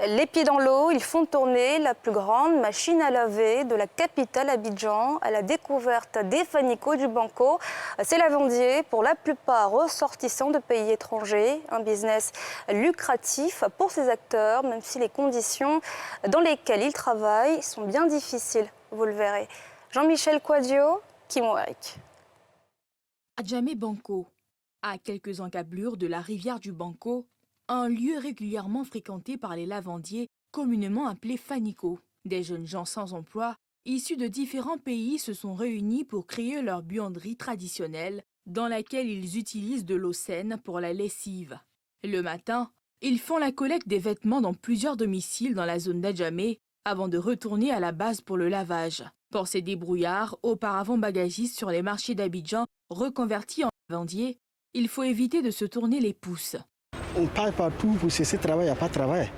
Les pieds dans l'eau, ils font tourner la plus grande machine à laver de la capitale Abidjan à la découverte des Fanico du Banco. Ces lavandiers, pour la plupart ressortissants de pays étrangers, un business lucratif pour ces acteurs, même si les conditions dans lesquelles ils travaillent sont bien difficiles, vous le verrez. Jean-Michel Quadio, Kimouarik. Adjamé Banco, à quelques encablures de la rivière du Banco, un lieu régulièrement fréquenté par les lavandiers, communément appelés Fanico. Des jeunes gens sans emploi, issus de différents pays, se sont réunis pour créer leur buanderie traditionnelle, dans laquelle ils utilisent de l'eau saine pour la lessive. Le matin, ils font la collecte des vêtements dans plusieurs domiciles dans la zone d'Adjamé, avant de retourner à la base pour le lavage. Pour ces débrouillards, auparavant bagagistes sur les marchés d'Abidjan, reconvertis en lavandiers, il faut éviter de se tourner les pouces. On parle partout pour cesser de travail, il n'y a pas de travail.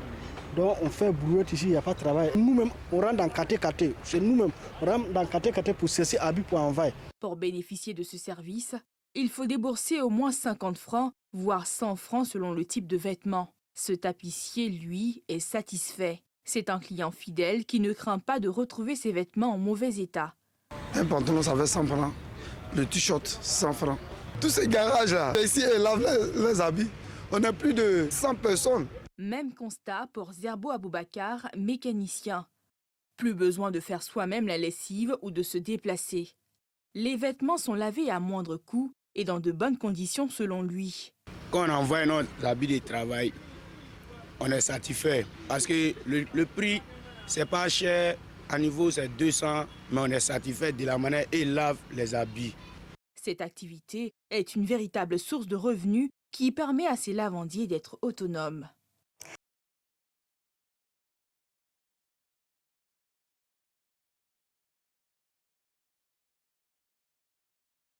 Donc on fait brouillette ici, il n'y a pas de travail. Nous-mêmes, on rentre dans Katé. C'est nous-mêmes, on rentre dans Katé pour cesser habit pour envahir. Pour bénéficier de ce service, il faut débourser au moins 50 francs, voire 100 francs selon le type de vêtement. Ce tapissier, lui, est satisfait. C'est un client fidèle qui ne craint pas de retrouver ses vêtements en mauvais état. Un pantalon, ça fait 100 francs. Le t-shirt, 100 francs. Tous ces garages-là, ici, ils lavent les habits. On a plus de 100 personnes. Même constat pour Zerbo Aboubakar, mécanicien. Plus besoin de faire soi-même la lessive ou de se déplacer. Les vêtements sont lavés à moindre coût et dans de bonnes conditions selon lui. Quand on envoie notre habit de travail, on est satisfait. Parce que le prix, c'est pas cher. À niveau, c'est 200, mais on est satisfait de la manière et lave les habits. Cette activité est une véritable source de revenus qui permet à ces lavandiers d'être autonomes.